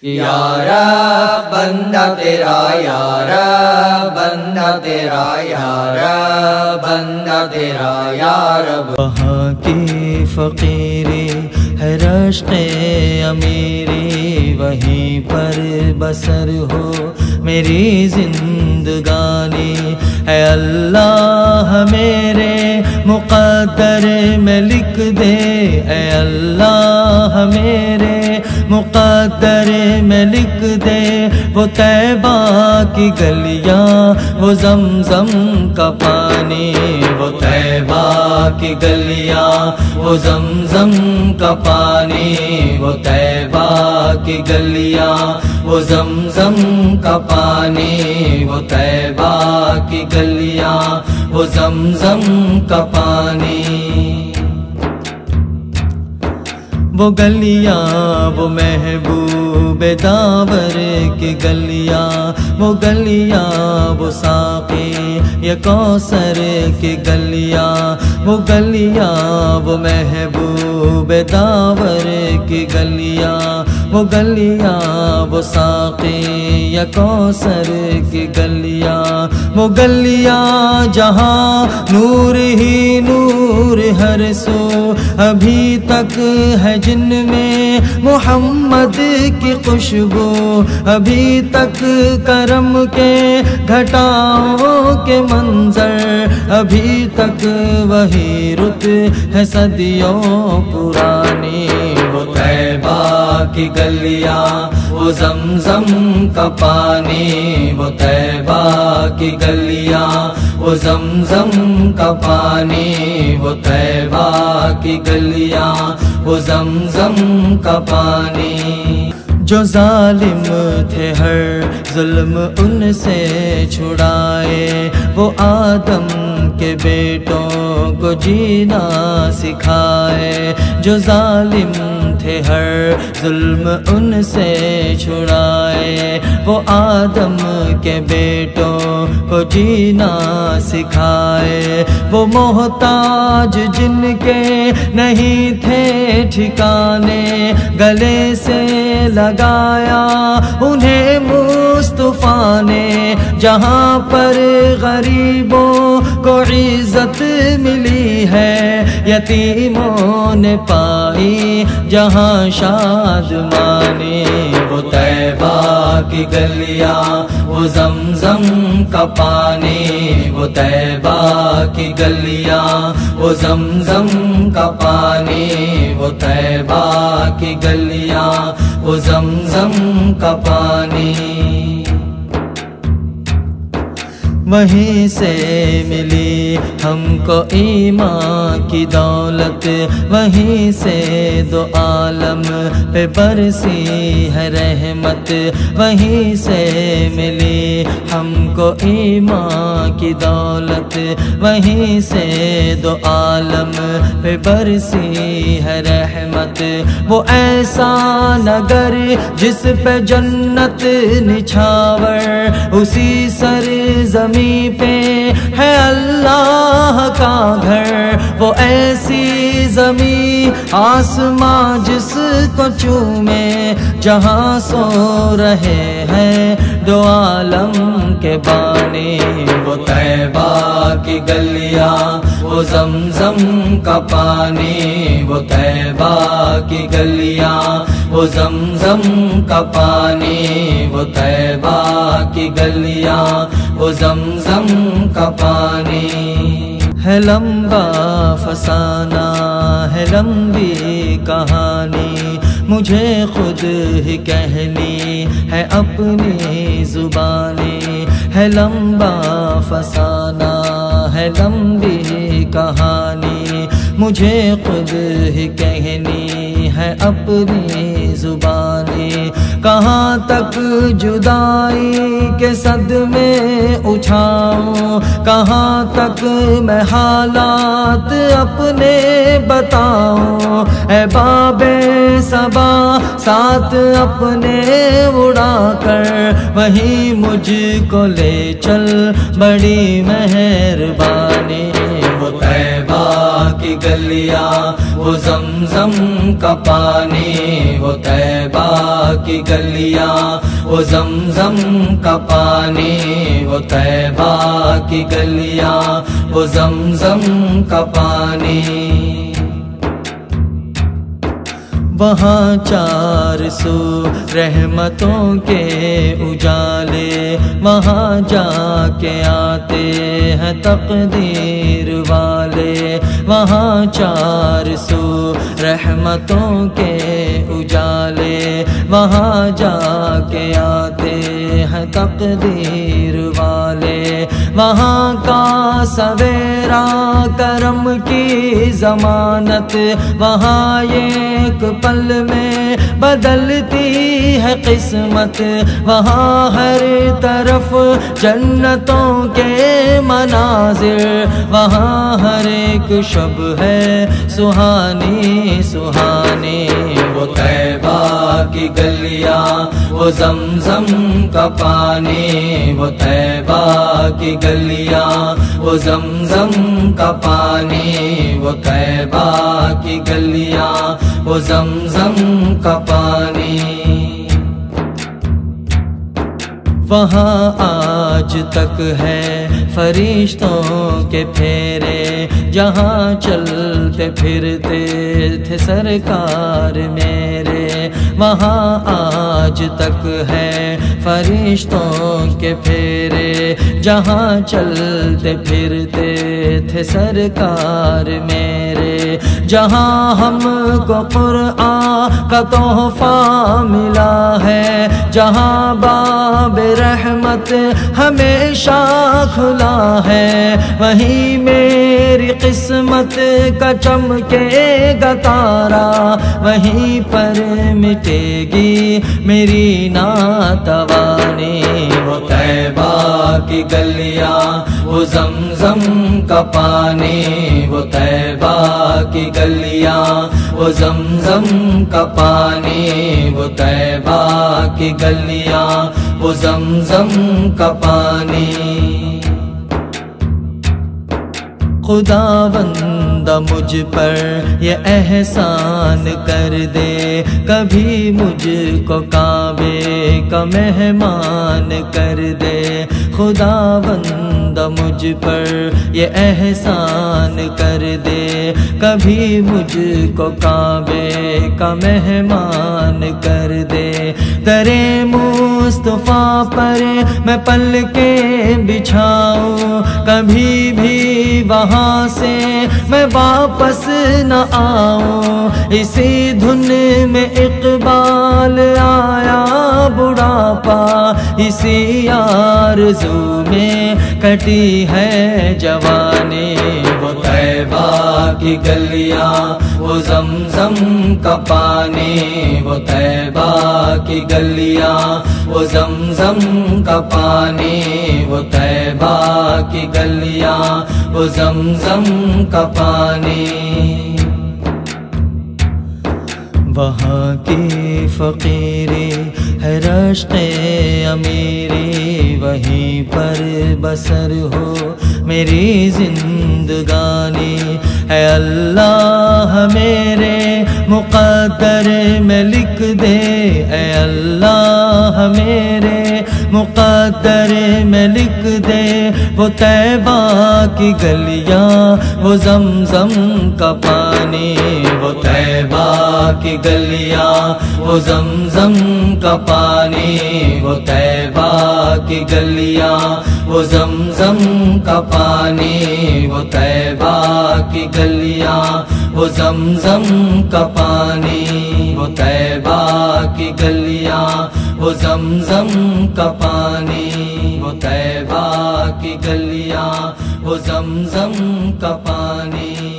یا رب بندہ تیرا، یا رب بندہ تیرا، یا رب بندہ تیرا، یا رب۔ وہاں کی فقیری ہے رشق امیری، وہیں پر بسر ہو میری زندگانی، اے اللہ میرے مقدر میں لکھ دے، اے اللہ میرے مقدر میں لکھ دے، وہ طیبہ کی گلیاں، وہ زمزم کا پانی، وہ طیبہ کی گلیاں، وہ زمزم کا پانی، وہ طیبہ کی گلیاں، وہ زمزم کا پانی، وہ طیبہ کی گلیاں، وہ زمزم کا پانی۔ وہ گلیاں وہ محبوب داور کی گلیاں، وہ گلیاں وہ ساقی یا کوثر کی گلیاں، وہ گلیاں وہ محبوب داور کی گلیاں، وہ گلیاں وہ ساقی یا کوثر کی گلیاں، وہ گلیاں جہاں نور ہی نور ہر سو، ابھی تک ہے جن میں محمد کی خوشبو، ابھی تک کرم کے گھٹاؤں کے منظر، ابھی تک وہی رت ہے صدیوں پرانی، وہ طیبہ کی گلیاں، وہ زمزم کا پانی، وہ طیبہ کی گلیاں، وہ زمزم کا پانی، وہ طیبہ کی گلیاں، وہ زمزم کا پانی۔ جو ظالم تھے ہر ظلم ان سے چھڑائے، وہ آدم کے بیٹوں کو جینا سکھائے، جو ظالم تھے ہر ظلم ان سے چھڑائے، وہ آدم کے بیٹوں کو جینا سکھائے، وہ محتاج جن کے نہیں تھے ٹھکانے، گلے سے لگایا انہیں مصطفیٰ نے، جہاں پر غریبوں کو عزت ملی ہے، یتیموں نے پائی جہاں شادمانی، وہ طیبہ کی گلیاں، وہ زمزم کا پانی، وہ طیبہ کی گلیاں، وہ زمزم کا پانی، وہ طیبہ کی گلیاں، وہ زمزم کا پانی۔ وہیں سے ملی ہم کو ایمان کی دولت، وہیں سے دو عالم پہ برسی ہے رحمت، وہیں سے ملی ہم کو ایمان کی دولت، وہیں سے دو عالم پہ برسی ہے رحمت، وہ ایسا نگر جس پہ جنت نچھاور، اسی سر زمین پہ ہے اللہ کا گھر، وہ ایسی زمین آسمان جس کو چومے، جہاں سو رہے ہیں دو عالم کے بانی، وہ طیبہ کی گلیاں، وہ زمزم کا پانی، وہ طیبہ کی گلیاں، وہ زمزم کا پانی، وہ طیبہ کی گلیاں، وہ زمزم کا پانی۔ ہے لمبا فسانہ ہے لمبی کہانی، مجھے خود ہی کہنی ہے اپنی زبانی، ہے لمبا فسانہ ہے لمبی کہانی، مجھے خود ہی کہنی ہے اپنی زبانی، کہاں تک جدائی کے صدمے اٹھاؤں، کہاں تک میں حالات اپنے بتاؤں، اے باب صبا ساتھ اپنے اڑا کر وہیں مجھ کو لے چل، بڑی مہربانی، وہ طیبہ کی گلیاں وہ زمزم کا پانی، وہ طیبہ کی گلیاں وہ زمزم کا پانی، وہ طیبہ کی گلیاں وہ زمزم کا پانی۔ وہاں چار سو رحمتوں کے اجالے، وہاں جا کے آتے ہیں تقدیر والے، وہاں چار سو رحمتوں کے اجالے، وہاں جا کے آتے ہیں تقدیر والے، وہاں کا سویرا کرم کی ضمانت، وہاں ایک پل میں بدلتی ہے قسمت، وہاں ہر طرف جنتوں کے مناظر، وہاں ہر ایک شب ہے سہانی سہانی، وہ طیبہ کی گلیاں وہ زمزم کا پانی، وہ طیبہ کی گلیاں وہ زمزم کا پانی، وہ طیبہ کی گلیاں وہ زمزم کا پانی۔ وہاں آج تک ہے فرشتوں کے پھیرے، جہاں چلتے پھرتے تھے سرکار میرے، وہاں آج تک ہے فرشتوں کے پھیرے، جہاں چلتے پھرتے تھے سرکار میرے، جہاں ہم کو قرآن کا تحفہ ملا ہے، جہاں باب رحمت ہمیشہ کھلا ہے، وہیں میری قسمت کا چمکے گا تارا، وہیں پر مٹے گی میری ناتوانی، وہ طیبہ کی گلیاں وہ زمزم کا پانی، وہ طیبہ کی گلیاں وہ زمزم کا پانی، وہ طیبہ کی گلیاں وہ زمزم کا پانی۔ خداوند مجھ پر یہ احسان کر دے، کبھی مجھ کو کعبے کا مہمان کر دے، خداوند مجھ پر یہ احسان کر دے، کبھی مجھ کو کعبے کا مہمان کر دے، درے مصطفیٰ پر میں پل کے بچھاؤں، کبھی بھی وہاں سے میں واپس نہ آؤں، اسی دھن میں اقبال آیا بڑھاپا، اسی آرزو میں کٹی ہے جوانی، وہ طیبہ کی گلیاں وہ زمزم کا پانی، وہ طیبہ کی گلیاں وہ زمزم کا پانی، وہ طیبہ کی گلیاں وہ زمزم کا پانی۔ وہاں کی فقیری ہے رشق امیری، وہیں پر بسر ہو میری زندگانی، اے اللہ میرے مقدر میں لکھ دے، اے اللہ میرے مقدر میں لکھ دے، وہ طیبہ کی گلیاں وہ زمزم کا پانی، وہ طیبہ کی گلیاں وہ زمزم کا پانی، وہ طیبہ کی گلیاں وہ زمزم کا پانی، وہ طیبہ کی گلیاں وہ زمزم کا پانی، وہ طیبہ کی گلیاں وہ زمزم کا پانی، وہ طیبہ کی گلیاں وہ زمزم کا پانی۔